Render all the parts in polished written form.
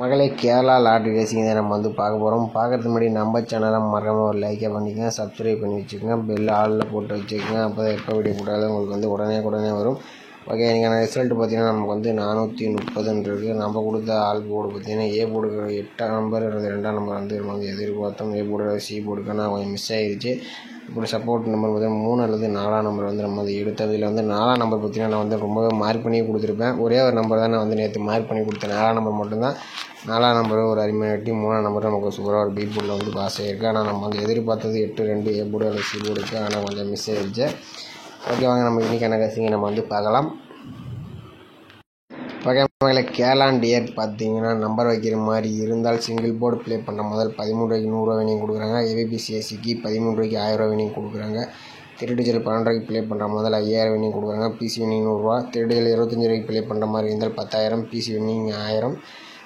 மகளே, Kerala lottery racing தான் நம்ம வந்து பார்க்க போகிறோம். பார்க்குறதுக்கு முன்னாடி நம்ம சேனலை மறக்காமல் ஒரு லைக்கை பண்ணிக்கங்க, சப்ஸ்கிரைப் பண்ணி வச்சுக்கோங்க, பெல் ஆளில் போட்டு வச்சுக்கோங்க. அப்போ தான் எப்போ வீடியோ போட்டாலும் உங்களுக்கு வந்து உடனே வரும். ஓகே, எனக்கான ரிசல்ட் பார்த்தீங்கன்னா நமக்கு வந்து 430 இருக்குது. நம்ம கொடுத்த ஆள் போர்டு பார்த்தீங்கன்னா ஏ போர்டு 8ஆம் நம்பர் 2ஆம் நம்பர் வந்து நம்ம வந்து எதிர்பார்த்தோம். ஏ போர்டு சி போர்டுக்கான கொஞ்சம் மிஸ் ஆகிடுச்சு. இப்படி சப்போர்ட் நம்பர் பார்த்தீங்கன்னா 3 அல்லது 4ஆம் நம்பர் வந்து நம்ம வந்து எடுத்ததில் வந்து 4ஆம் நம்பர் பார்த்தீங்கன்னா நான் வந்து ரொம்பவே மார்க் பண்ணி கொடுத்துருப்பேன். ஒரே ஒரு நம்பர் தான் நான் வந்து நேற்று மார்க் பண்ணி கொடுத்தேன். 4ஆம் நம்பர் மட்டும்தான். 4ஆம் நம்பர் ஒரு அருமையான டீம். 3ஆம் நம்பர் நமக்கு சூப்பராக ஒரு பி போர்டில் வந்து பாஸ் ஆகிருக்கு. ஆனால் நம்ம வந்து எதிர்பார்த்தது 8-2 ஏ போர்டு அல்லது சி போர்டுக்கு, ஆனால் கொஞ்சம் மிஸ் ஆகிடுச்சு. ஓகே, வாங்க நம்ம இன்றைக்கான கசிங்க நம்ம வந்து பார்க்கலாம். வகைமகளை கேரளா டியர் பார்த்தீங்கன்னா நம்பர் வைக்கிற மாதிரி இருந்தால் சிங்கிள் போர்டு ப்ளே பண்ணுற முதல் 13 ரூபாய்க்கு 100 ரூபா வினிங் கொடுக்குறாங்க. ஏபிபிசிஎஸ்சிக்கு 13 ரூபாய்க்கு 1000 ரூபா வினிங் கொடுக்குறாங்க. திருடிஜல் 12 ரூபாய்க்கு ப்ளே பண்ணுற முதல் 5000 வினிங் கொடுக்குறாங்க. பிசி வினிங் 100 ரூபா. திருடிஜல் 25 ரூபாய்க்கு ப்ளே பண்ணுற மாதிரி இருந்தால் 10,000, பிசி வினிங் 1000.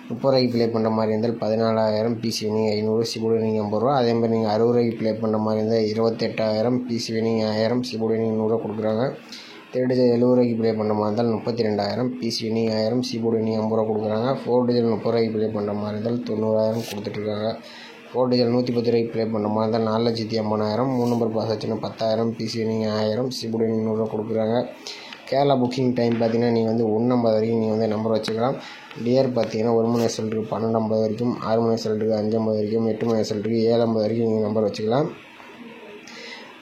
30 ரூபாய்க்கு ப்ளே பண்ணுற மாதிரி இருந்தால் 14,000, பிசி வினிங் 500, சிபோர்டு வினிங் 50 ரூபா. அதேமாதிரி நீங்கள் 60 ரூபாய்க்கு ப்ளே பண்ணுற மாதிரி இருந்தால் 28,000, பிசி வினிங் 1000, சிபோர்டு வினிங் 100 ரூபா கொடுக்குறாங்க. தேர்ட் டிஜிட் 70 ரூபாய்க்கு ப்ளே பண்ணுற மாதிரி இருந்தால் 32,000, பிசி வினிங் 1000, சிபோர்டு வினிங் 50 ரூபா கொடுக்குறாங்க. 4 டிஜிட் 30 ரூபாய்க்கு ப்ளே பண்ணுற மாதிரி இருந்தால் 90,000 கொடுத்துட்ருக்காங்க. 4 டிஜிட் 110 ரூபாய்க்கு ப்ளே பண்ணுற மாதிரி இருந்தால் 4,50,000. 3 நம்பர் பாஸ் ஆச்சுன்னா 10,000, பிசி வினிங் 1000, சிபோர்டு வினிங் 100 ரூபா கொடுக்குறாங்க. கேரளா புக்கிங் டைம் பார்த்தீங்கன்னா நீங்கள் வந்து 1:50 வரைக்கும் நீங்கள் வந்து நம்பர் வச்சுக்கலாம். டியர் பார்த்தீங்கன்னா 1 மணி ரிசல்ட்டுக்கு 12:50 வரைக்கும், 6 மணி ரிசல்ட்டுக்கு 5:50 வரைக்கும், 8 மணி ரிசல்ட்டுக்கு 7:50 வரைக்கும் நீங்கள் நம்பர் வச்சுக்கலாம்.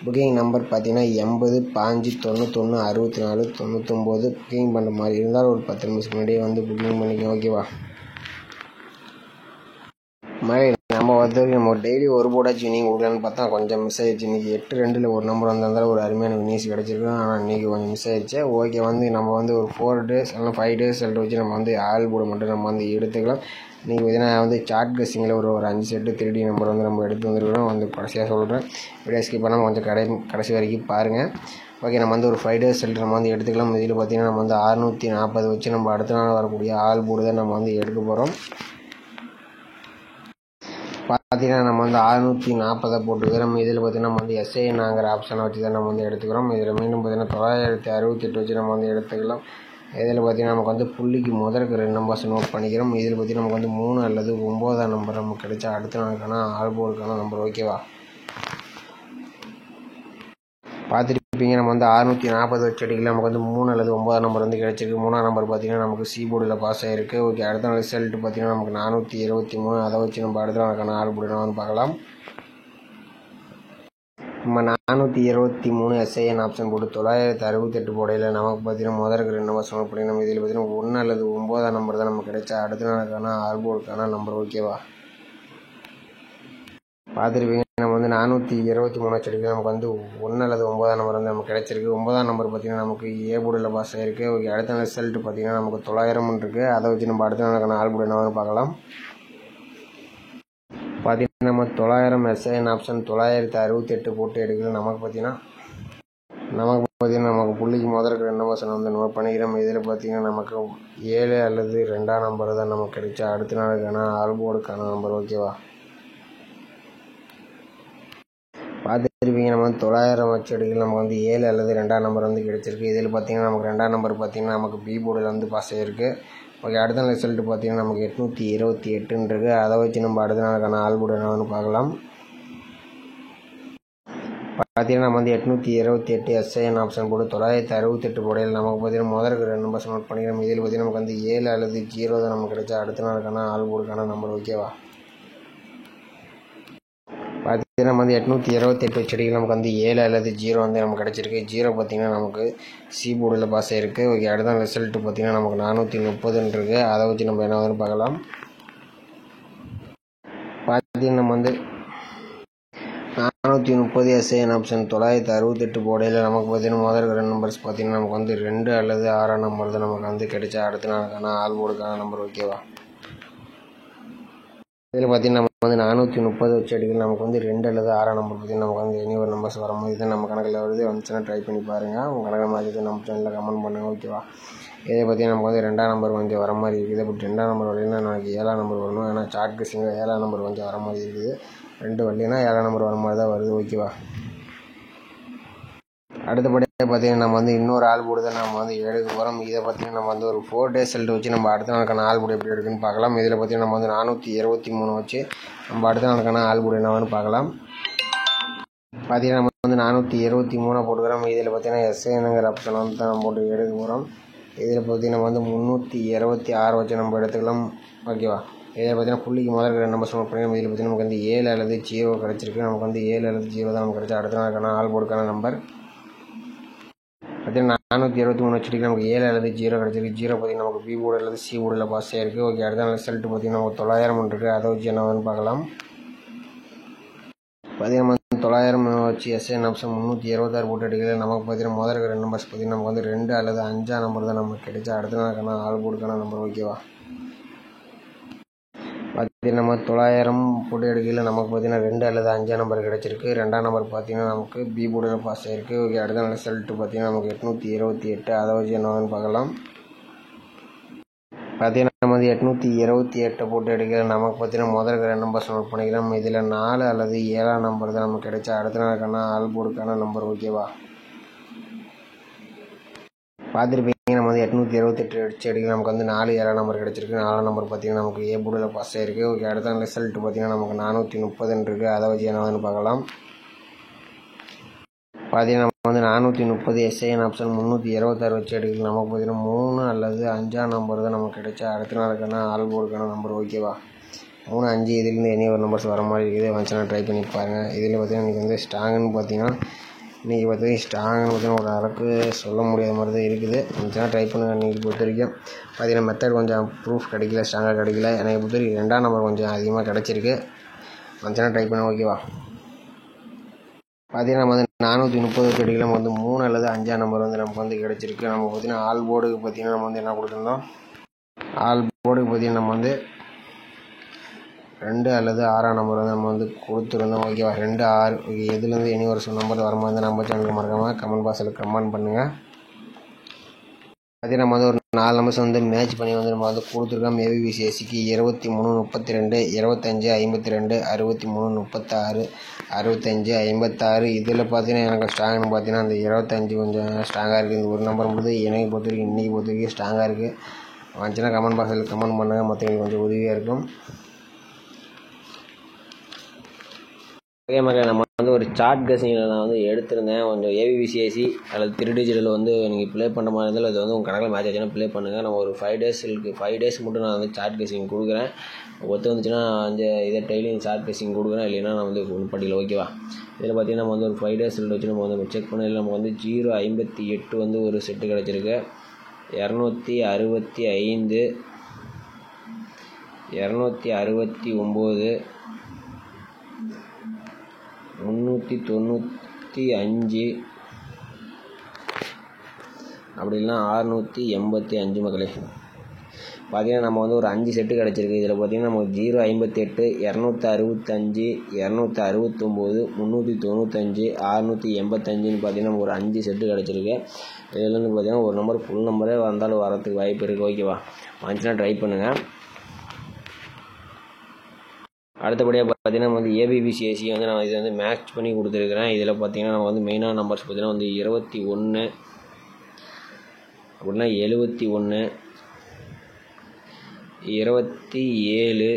புக்கிங் நம்பர் பார்த்தீங்கன்னா 80 5 91 64 99. புக்கிங் பண்ணுற மாதிரி இருந்தால் ஒரு 10 நிமிஷத்துக்கு முன்னாடியே வந்து புக்கிங் பண்ணிக்கோங்க. ஓகேவா? மழை நம்ம நம்ம டெய்லி ஒரு போர்டாச்சு வினிங் கொடுக்கலான்னு பார்த்தா கொஞ்சம் மிஸ் ஆயிடுச்சு. இன்றைக்கி 8-2 ஒரு நம்பர் வந்திருந்தாலும் ஒரு அருமையான வினிங்ஸ் கிடச்சிருக்கு. ஆனால் இன்றைக்கி கொஞ்சம் மிஸ் ஆயிடுச்சு. ஓகே, வந்து நம்ம வந்து ஒரு 4 டேஸ் இல்லை 5 டேஸ் சொல்லிட்டு வச்சு நம்ம வந்து ஆல் போர்டு மட்டும் நம்ம வந்து எடுத்துக்கலாம். இன்றைக்கி பார்த்தீங்கன்னா வந்து சார்ட் கெஸ்ஸிங்கில் ஒரு 5 செட்டு 3D நம்பர் வந்து நம்ம எடுத்து வந்துருக்கிறோம். வந்து கடைசியாக சொல்கிறேன், வீடியோ ஸ்கிப் பண்ணாமல் கொஞ்சம் கடைசி வரைக்கும் பாருங்கள். ஓகே, நம்ம வந்து ஒரு 5 டேஸ் சொல்லிட்டு நம்ம வந்து எடுத்துக்கலாம். இதில் பார்த்தீங்கன்னா நம்ம வந்து 640 வச்சு நம்ம அடுத்த நாள் வரக்கூடிய ஆல் போர்டு தான் நம்ம வந்து எடுக்க போகிறோம். பார்த்தீங்கன்னா நம்ம வந்து 640 போட்டுக்கிறோம். இதில் பார்த்தீங்கன்னா நம்ம வந்து எஸ்ஐஎன்ங்கிற ஆப்ஷனை வச்சு தான் நம்ம வந்து எடுத்துக்கிறோம். இதில் மீண்டும் பார்த்தீங்கன்னா 968 வச்சு நம்ம வந்து எடுத்துக்கலாம். இதில் பார்த்தீங்கன்னா நமக்கு வந்து புள்ளிக்கு முதலுக்கு 2 நம்பர்ஸ் நோட் பண்ணிக்கிறோம். இதில் பார்த்தீங்கன்னா நமக்கு வந்து 3 அல்லது 9ஆம் நம்பர் நமக்கு கிடைச்சா அடுத்த நாளுக்கான ஆல் போர்டுக்கான நம்பர். ஓகேவா? பார்த்துருப்பீங்க, நம்ம வந்து 640 வச்சு அடிக்கலாம். நமக்கு வந்து 3 அல்லது 9ஆம் நம்பர் வந்து கிடச்சிருக்கு. 3ஆம் நம்பர் பார்த்தீங்கன்னா நமக்கு சி போர்டில் பாஸ் ஆகிருக்கு. ஓகே, அடுத்த நாள் ரிசல்ட் பார்த்தீங்கன்னா நமக்கு 423. அதை வச்சு நம்ம அடுத்த நாளுக்கான ஆல் போர்டு வந்து பார்க்கலாம். நம்ம 423 எஸ்ஐஎன் ஆப்ஷன் போட்டு 968 போடையில் நமக்கு பார்த்தீங்கன்னா முதலுக்கு 2 நம்பர் நோட் பண்ணி நம்ம இதில் பார்த்தீங்கன்னா 1 அல்லது 9ஆம் நம்பர் தான் நமக்கு கிடைச்சா அடுத்த நாளுக்கான ஆல் போர்டுக்கான நம்பர். ஓகேவா? பார்த்துருப்பீங்க, நம்ம வந்து 423 வச்சுருக்கு. நமக்கு வந்து 1 அல்லது 9ஆம் நம்பர் வந்து நமக்கு கிடச்சிருக்கு. 9ஆம் நம்பர் பார்த்திங்கன்னா நமக்கு ஏ போர்டில் பாஸ் ஆகிருக்கு. ஓகே, அடுத்த நாள் ரிசல்ட் பார்த்திங்கன்னா நமக்கு 900 இருக்குது. அதை வச்சு நம்ம அடுத்த நாளுக்கான ஆல் போர்டு என்ன பார்க்கலாம். பார்த்திங்கன்னா நம்ம 900 எஸ்ஐஎன் ஆப்ஷன் 968 போட்டு எடுக்கலாம். நமக்கு பார்த்திங்கன்னா நமக்கு புள்ளிக்கு முதலுக்கு 2 நம்பர் வந்து நோட் பண்ணிக்கிறோம். இதில் பார்த்திங்கன்னா நமக்கு 7 அல்லது 2ஆம் நம்பர் தான் நமக்கு கிடைச்சா அடுத்த நாளுக்கான ஆல் போர்டுக்கான நம்பர். ஓகேவா? பார்த்துருப்பீங்க, நம்ம வந்து 900 வச்சு எடுக்கலாம். நமக்கு வந்து 7 அல்லது 2ஆம் நம்பர் வந்து கிடச்சிருக்கு. இதில் பார்த்திங்கன்னா நமக்கு 2ஆம் நம்பர் பார்த்திங்கன்னா நமக்கு பி போர்டில் வந்து பாஸ் ஆகிருக்கு. ஓகே, அடுத்த நாள் ரிசல்ட் பார்த்திங்கன்னா நமக்கு 828 இருக்குது. அதை வச்சு நம்ம அடுத்த நாளுக்கான ஆல் போர்டு என்ன வந்து பார்க்கலாம். பார்த்திங்கன்னா நம்ம வந்து 828 எஸ்ஐஎன் ஆப்ஷன் போட்டு 968 போடையில் நமக்கு பார்த்திங்கன்னா முதலுக்கு 2 நம்பர்ஸ் நோட் பண்ணிக்கிறோம். இதில் பார்த்திங்கன்னா நமக்கு வந்து 7 அல்லது 0 தான் நமக்கு கிடைச்சா அடுத்த நாளுக்கான ஆல் போர்டுக்கான நம்பர். ஓகேவா? பார்த்திங்கன்னா நம்ம வந்து 828 வச்சடிக்கு நமக்கு வந்து 7 அல்லது 0 வந்து நமக்கு கிடச்சிருக்கு. 0 பார்த்திங்கன்னா நமக்கு சி போர்டில் பாஸ் ஆகிருக்கு. ஓகே, அடுத்த ரிசல்ட் பார்த்திங்கன்னா நமக்கு 430 இருக்குது. அதை வச்சு நம்ம என்ன வந்து பார்க்கலாம். பார்த்திங்கன்னா நம்ம வந்து 430 எஸ்ஐஎன் ஆப்ஷன் 968 போடையில் நமக்கு பார்த்திங்கன்னா முதல் 2 நம்பர்ஸ் பார்த்திங்கன்னா நமக்கு வந்து 2 அல்லது 6ஆம் நம்பர் தான் நமக்கு வந்து கிடைச்சா அடுத்த நாளுக்கான ஆல் போர்டுக்கான நம்பர். ஓகேவா? இதில் பார்த்திங்கன்னா நம்ம வந்து 430 வச்சு அடிக்கல. நமக்கு வந்து 2 அல்லது 6ஆம் நம்பர் பார்த்திங்கன்னா நமக்கு வந்து எனி ஒரு நம்பர்ஸ் வரும்போது தான் நம்ம கணக்கில் வருது. வந்துச்சுன்னா ட்ரை பண்ணி பாருங்கள். உங்கள் கணக்கில் மாதிரி நம்ம சேனலில் கமெண்ட் பண்ணுங்கள். ஓகேவா? இதே பார்த்திங்கன்னா நமக்கு வந்து 2ஆம் நம்பர் கொஞ்சம் வர மாதிரி இருக்குது. பட் 2ஆம் நம்பர் வரலைன்னா எனக்கு 7ஆம் நம்பர் வரணும். ஏன்னா சார்ட் கெஸ்ஸிங்கில் 7ஆம் நம்பர் கொஞ்சம் வர மாதிரி இருக்குது. 2 வரலைன்னா 7ஆம் நம்பர் வர மாதிரி தான் வருது. ஓகேவா? அடுத்தபடியாக பார்த்தீங்கன்னா நம்ம வந்து இன்னொரு ஆள் போர்டு தான் நம்ம வந்து எடுக்க போகிறோம். இதை பார்த்தீங்கன்னா நம்ம வந்து ஒரு 4 days ரிசல்ட் வச்சு நம்ம அடுத்த நாளுக்கான ஆள் போர்டு எப்படி இருக்குன்னு பார்க்கலாம். இதில் பார்த்தீங்கன்னா நம்ம வந்து 423 வச்சு நம்ம அடுத்த நாளுக்கான ஆள் போர்டு என்னன்னு பார்க்கலாம். பார்த்தீங்கன்னா நம்ம வந்து 423 போட்டுக்கிறோம். இதில் பார்த்தீங்கன்னா எஸ்ஏனுங்கிற ஆப்ஷன் வந்து நம்ம போட்டு எடுக்க போகிறோம். இதில் பார்த்தீங்கன்னா நம்ம வந்து 326 வச்சு நம்ம எடுத்துக்கலாம். ஓகேவா? இதில் பார்த்தீங்கன்னா புள்ளிக்கு முதல்ல 2 நம்பர் நோட் பண்ணி இதில் பார்த்தீங்கன்னா நமக்கு வந்து 7 அல்லது 0 கிடச்சிருக்கு. நமக்கு வந்து 7 அல்லது 0 தான் நமக்கு கிடச்சா அடுத்த நாளுக்கான ஆள் போர்டுக்கான நம்பர். பார்த்தீங்கன்னா 423 வச்சுட்டு நமக்கு 7 அல்லது 0 கிடச்சிருக்கு. 0 பார்த்தீங்கன்னா நமக்கு பி போர்டு அல்லது சி போர்டில் பாஸ் ஆகிருக்கு. ஓகே, அடுத்த நாள் ரிசல்ட் பார்த்தீங்கன்னா நமக்கு 900 இருக்குது. அதை வச்சு என்னன்னு பார்க்கலாம். பார்த்தீங்கன்னா 900 வச்சு எஸ்என் ஆப்ஷன் 326 போட்டு எடுக்கல. நமக்கு பார்த்தீங்கன்னா முதல்ல 2 நம்பர்ஸ் பார்த்தீங்கன்னா நமக்கு வந்து 2 அல்லது 5 நம்பர் தான் நமக்கு கிடைச்சா அடுத்த நாளுக்கான ஆள் போர்டுக்கான நம்பர். ஓகேவா? பார்த்தீங்கன்னா நம்ம 900 போட்டு எடுக்கல. நமக்கு பார்த்தீங்கன்னா 2 அல்லது 5 நம்பர் கிடச்சிருக்கு. 2ஆம் நம்பர் பார்த்தீங்கன்னா நமக்கு பி போர்டில் பாஸ் ஆகிருக்கு. ஓகே, அடுத்த நாள் ரிசல்ட் பார்த்தீங்கன்னா நமக்கு 828. அதை வச்சு என்னன்னு பார்க்கலாம். பார்த்தீங்கன்னா நம்ம வந்து 828 போட்டு எடுக்கல. நமக்கு பார்த்தீங்கன்னா முதல்ல 2 நம்பர்ஸ் நோட் பண்ணிக்கலாம். இதில் 4 அல்லது 7ஆம் நம்பர் தான் நமக்கு கிடைச்சா அடுத்த நாளுக்கான ஆள் போர்டுக்கான நம்பர். ஓகேவா? பார்த்துருப்பீங்க, நம்ம வந்து 828 அடிச்சு எடுக்க நமக்கு வந்து 4 7ஆம் நம்பர் கிடச்சிருக்கு. 4ஆம் நம்பர் பார்த்தீங்கன்னா நமக்கு ஏ போர்டில் பாஸ் ஆகிருக்கு. ஓகே, அடுத்த நாள் ரிசல்ட் பார்த்தீங்கன்னா நமக்கு 430 இருக்குது. அதை வச்சு என்னன்னு பார்க்கலாம். பார்த்தீங்கன்னா நம்ம வந்து 430 எஸ்ஐஎன் ஆப்ஷன் 326 வச்சு எடுக்கலாம். நமக்கு பார்த்தீங்கன்னா 3 அல்லது 5ஆம் நம்பர் தான் நமக்கு கிடைச்சா அடுத்த நாளுக்கான ஆள் போர்டுக்கான நம்பர். ஓகேவா? 3 5 இதுலேருந்து எனி ஒரு நம்பர்ஸ் வர மாதிரி இருக்குது. வந்துச்சுன்னா ட்ரை பண்ணி பாருங்கள். இதில் பார்த்தீங்கன்னா இன்றைக்கி வந்து ஸ்ட்ராங்குன்னு பார்த்தீங்கன்னா இன்றைக்கி பார்த்தீங்கன்னா ஸ்ட்ராங்குன்னு பார்த்தீங்கன்னா ஒரு அளவுக்கு சொல்ல முடியாத மாதிரி தான் இருக்குது. வந்துச்சுன்னா ட்ரை பண்ணுங்கள். இன்றைக்கி பொறுத்த வரைக்கும் பார்த்தீங்கன்னா மெத்தட் கொஞ்சம் ப்ரூஃப் கிடைக்கல, ஸ்ட்ராங்காக கிடைக்கல. எனக்கு பொறுத்த வரைக்கும் 2ஆம் நம்பர் கொஞ்சம் அதிகமாக கிடச்சிருக்கு. வந்துச்சுன்னா ட்ரை பண்ணுங்கள். ஓகேவா? பார்த்தீங்கன்னா நம்ம வந்து 430 அடிக்கல. நம்ம வந்து 3 அல்லது 5ஆம் நம்பர் வந்து நமக்கு வந்து கிடச்சிருக்கு. நம்ம பார்த்தீங்கன்னா ஆல் போர்டுக்கு பார்த்தீங்கன்னா நம்ம வந்து என்ன கொடுத்துருந்தோம், ஆல் போர்டுக்கு பார்த்தீங்கன்னா நம்ம வந்து 2 அல்லது 6ஆம் நம்பர் வந்து நம்ம வந்து கொடுத்துருந்தோம். ஓகேவா? 2 6 ஓகே, எதுலேருந்து எனி ஒரு நம்பர் வர மாதிரி நம்ம சேனலுக்கு மறக்காமல் கமெண்ட் பாக்ஸில் கமெண்ட் பண்ணுங்கள். பார்த்தீங்கன்னா நம்ம வந்து ஒரு 4 நம்பர்ஸ் வந்து மேட்ச் பண்ணி வந்து நம்ம வந்து கொடுத்துருக்கோம். ஏபிபிசிஎஸ்சிக்கு 23 32 25 52 63 36 65 56. இதில் பார்த்தீங்கன்னா எனக்கு ஸ்ட்ராங்னு பார்த்தீங்கன்னா அந்த 25 கொஞ்சம் ஸ்ட்ராங்காக இருக்குது. இந்த ஒரு நம்பர் மட்டும் எனக்கு பொறுத்த வரைக்கும் இன்றைக்கி பொறுத்த வரைக்கும் ஸ்ட்ராங்காக இருக்குது. வந்துச்சுன்னா கமெண்ட் பாக்ஸில் கமெண்ட் பண்ணுங்கள். மற்றவங்களுக்கு கொஞ்சம் உதவியாக இருக்கும். ஓகே மக்களே, நம்ம வந்து ஒரு சார்ட் கெஸிங்கில் நான் வந்து எடுத்திருந்தேன். கொஞ்சம் ஏபிபிசிஎஸ்சி அல்லது 3 டிஜிட்டல் வந்து நீங்கள் ப்ளே பண்ண மாதிரி இருந்தாலும் அது வந்து உங்கள் கணக்கில் மேட்ச் ஆச்சுன்னா ப்ளே பண்ணுங்கள். நம்ம ஒரு 5 டேஸ் மட்டும் நான் வந்து சார்ட் கெஸிங் கொடுக்குறேன். ஒத்து வந்துச்சுன்னா இதை டெய்லியும் சார்ட் கெஸிங் கொடுக்குறேன். இல்லைன்னா நான் வந்து பண்ணிக்கல. ஓகேவா? இதில் பார்த்தீங்கன்னா நம்ம வந்து ஒரு 5 டேஸ் வச்சு நம்ம வந்து செக் பண்ணதில் நமக்கு வந்து 058 வந்து ஒரு செட்டு கிடச்சிருக்கு. 265 269 395 அப்படி இல்லைனா 685 மக்களே. பார்த்தீங்கன்னா நம்ம வந்து ஒரு 5 செட்டு கிடச்சிருக்கு. இதில் பார்த்தீங்கன்னா நமக்கு 058 265 269 395 685ன்னு பார்த்தீங்கன்னா நமக்கு ஒரு 5 செட்டு கிடச்சிருக்கு. இதுலேருந்து பார்த்தீங்கன்னா ஒரு நம்பர் ஃபுல் நம்பரே வந்தாலும் வரத்துக்கு வாய்ப்பு இருக்குது. ஓகேவா? வந்துச்சுன்னா ட்ரை பண்ணுங்கள். அடுத்தபடியாக பார்த்தீங்கன்னா நம்ம வந்து ஏபிபிசிஎஸ்சி வந்து நான் இதை வந்து மேட்ச் பண்ணி கொடுத்துருக்குறேன். இதில் பார்த்தீங்கன்னா நம்ம வந்து மெயினான நம்பர்ஸ் பார்த்தீங்கன்னா வந்து 21 அப்படின்னா 71 27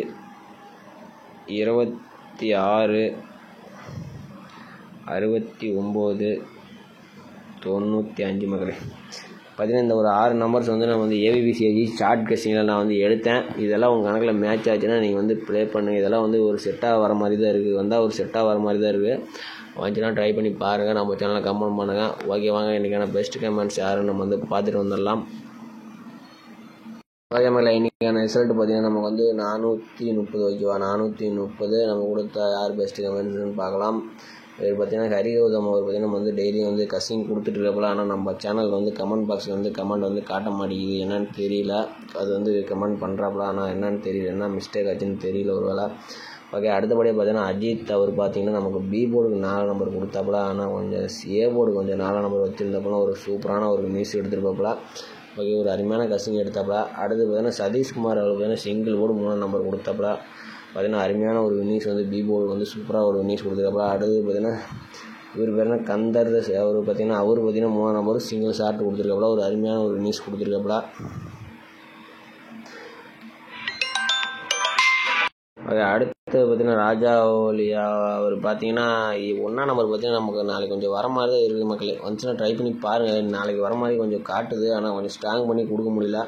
26 69 95 மக்களே. பார்த்தீங்கன்னா இந்த ஒரு 6 நம்பர்ஸ் வந்து நான் வந்து ஏபிபிசிஎஸ்சி சார்ட் கெஸிங்கில் நான் வந்து எடுத்தேன். இதெல்லாம் உங்கள் கணக்கில் மேட்ச் ஆச்சுன்னா நீங்கள் வந்து ப்ளே பண்ணுங்கள். இதெல்லாம் வந்து ஒரு செட்டாக வர மாதிரி தான் இருக்குது. வந்தால் ஒரு செட்டாக வர மாதிரி தான் இருக்குது. வந்துச்சுன்னா ட்ரை பண்ணி பாருங்கள். நம்ம சேனலில் கமெண்ட் பண்ணுங்கள். ஓகே, வாங்க இன்றைக்கான பெஸ்ட் கமெண்ட்ஸ் யாருன்னு நம்ம வந்து பார்த்துட்டு வந்துடலாம். ஓகே மேலே, இன்றைக்கான ரிசல்ட் பார்த்தீங்கன்னா நமக்கு வந்து 430. ஓகேவா? 430 நம்ம கொடுத்த யார் பெஸ்ட் கமெண்ட்ஸ்னு பார்க்கலாம். இது பார்த்தீங்கன்னா ஹரிகௌதம் அவர் பார்த்தீங்கன்னா நம்ம வந்து டெய்லியும் வந்து கசிங் கொடுத்துட்ருக்கப்பல. ஆனால் நம்ம சேனல் வந்து கமெண்ட் பாக்ஸில் வந்து கமெண்ட் வந்து காட்ட மாட்டேங்குது. என்னன்னு தெரியல. அது வந்து கமெண்ட் பண்ணுறாப்புல. ஆனால் என்னன்னு தெரியல, என்ன மிஸ்டேக் ஆச்சுன்னு தெரியல ஒரு வேளை. ஓகே, அடுத்தபடியாக பார்த்தீங்கன்னா அஜித் அவர் பார்த்தீங்கன்னா நமக்கு பி போர்டுக்கு 4 நம்பர் கொடுத்தாப்புல. ஆனால் கொஞ்சம் ஏ போர்டு கொஞ்சம் 4 நம்பர் வச்சுருந்தப்பல ஒரு சூப்பரான ஒரு நியூஸ் எடுத்துருப்பாப்புல. ஓகே, ஒரு அருமையான கசிங் எடுத்தாப்புல. அடுத்து பார்த்தீங்கன்னா சதீஷ்குமார் அவருக்கு பார்த்தீங்கன்னா சிங்கிள் போர்டு 3 நம்பர் கொடுத்தாப்புல. பார்த்தீங்கன்னா அருமையான ஒரு வின்னிங்ஸ் வந்து பி போர்டு வந்து சூப்பராக ஒரு வின்னிங்ஸ் கொடுத்துருக்காப்புல. அடுத்து பார்த்தீங்கன்னா இவர் பேர் என்ன கந்தர் அவர் பார்த்தீங்கன்னா 3 நம்பர் சிங்கிள் ஷார்ட் கொடுத்துருக்காப்புல. ஒரு அருமையான ஒரு வினிஸ் கொடுத்துருக்காப்புல. அடுத்து பார்த்தீங்கன்னா ராஜா ஓலியா அவர் பார்த்தீங்கன்னா 1ஆம் நம்பர் பார்த்தீங்கன்னா நமக்கு நாளைக்கு கொஞ்சம் வர மாதிரி தான் இருக்குது மக்களே. வந்துச்சுன்னா ட்ரை பண்ணி பாருங்கள். நாளைக்கு வர மாதிரி கொஞ்சம் காட்டுது, ஆனால் கொஞ்சம் ஸ்ட்ராங் பண்ணி கொடுக்க முடியல.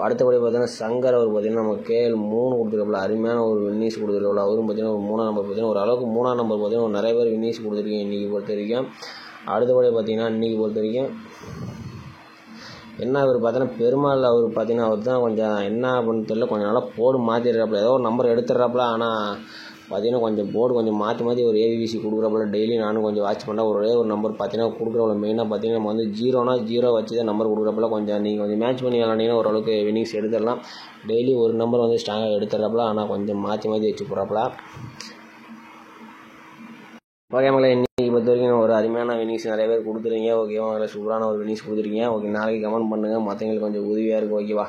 அடுத்தபடி பார்த்தீங்கன்னா சங்கர் அவர் பார்த்தீங்கன்னா நம்ம கேஎல் 3 கொடுத்துருக்காப்புல. அருமையான ஒரு வின்னிஸ் கொடுத்துருக்காப்புல. அவரும் பார்த்தீங்கன்னா ஒரு 3ஆம் நம்பர் பார்த்தீங்கன்னா ஓரளவுக்கு 3ஆம் நம்பர் பார்த்தீங்கன்னா நிறைய பேர் வின்னிஸ் கொடுத்துருக்கீங்க இன்றைக்கி பொறுத்த வரைக்கும். அடுத்தபடி பார்த்தீங்கன்னா இன்றைக்கி பொறுத்த வரைக்கும் என்ன அவர் பார்த்தீங்கன்னா பெருமாள் அவர் பார்த்தீங்கன்னா அவர் தான் கொஞ்சம் என்ன அப்படின்னு தெரியல, கொஞ்சம் நாளாக போர்டு மாற்றிடுறாப்புல. ஏதோ ஒரு நம்பர் எடுத்துடுறாப்புல, ஆனால் பார்த்தீங்கன்னா கொஞ்சம் போர்டு கொஞ்சம் மாற்றி ஒரு ஏபிசி கொடுக்குறாப்புல. டெய்லி நானும் கொஞ்சம் வாட்ச் பண்ணால் ஒரே ஒரு நம்பர் பார்த்தீங்கன்னா கொடுக்குறவங்கள மெயினாக பார்த்தீங்கன்னா நம்ம வந்து 0 வச்சு தான் நம்பர் கொடுக்குறப்பல. கொஞ்சம் நீங்கள் கொஞ்சம் மேட்ச் பண்ணி விளாண்டிங்கன்னா ஓரளவுக்கு வின்னிங்ஸ் எடுத்துடலாம். டெய்லி ஒரு நம்பர் வந்து ஸ்ட்ராங்காக எடுத்துடுறாப்புல, ஆனால் கொஞ்சம் மாற்றி வச்சு போகிறாப்புல. ஓகே மக்களை, இன்றைக்கி பொறுத்த வரைக்கும் ஒரு அருமையான வினிங்ஸ் நிறைய பேர் கொடுத்துருங்க. ஓகேவா, அதில் சூப்பரான ஒரு வினிங்ஸ் கொடுத்துருக்கீங்க. ஓகே, நாளைக்கு கமெண்ட் பண்ணுங்கள், மற்றவங்களுக்கு கொஞ்சம் உதவியாக இருக்கும். ஓகேவா,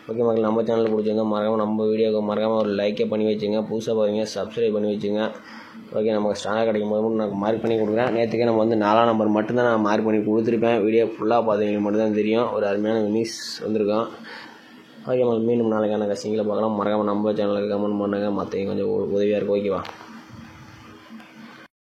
ஓகே மக்கள், நம்ம சேனல் பிடிச்சிருந்தா மறக்காமல் நம்ம வீடியோக்கு மறக்காமல் ஒரு லைக்கே பண்ணி வச்சுங்க. புதுசாக பாருங்க, சப்ஸ்கிரைப் பண்ணி வச்சுங்க. ஓகே, நமக்கு ஸ்ட்ராங்காக கிடைக்கும் போது நான் மார்க் பண்ணி கொடுக்குறேன். நேற்றுக்கே நம்ம வந்து 4ஆம் நம்பர் மட்டும்தான் நான் மார்க் பண்ணி கொடுத்துருப்பேன். வீடியோ ஃபுல்லாக பார்த்தவங்களுக்கு மட்டும்தான் தெரியும். ஒரு அருமையான வினிங்ஸ் வந்திருக்கோம். ஓகே மக்கள், மீண்டும் நாளைக்கான கசிங்களை பார்க்கலாம். மறக்காமல் நம்ம சேனலுக்கு கமெண்ட் பண்ணுங்கள், மற்றவங்க கொஞ்சம் உதவியாக இருக்கும். ஓகேவா.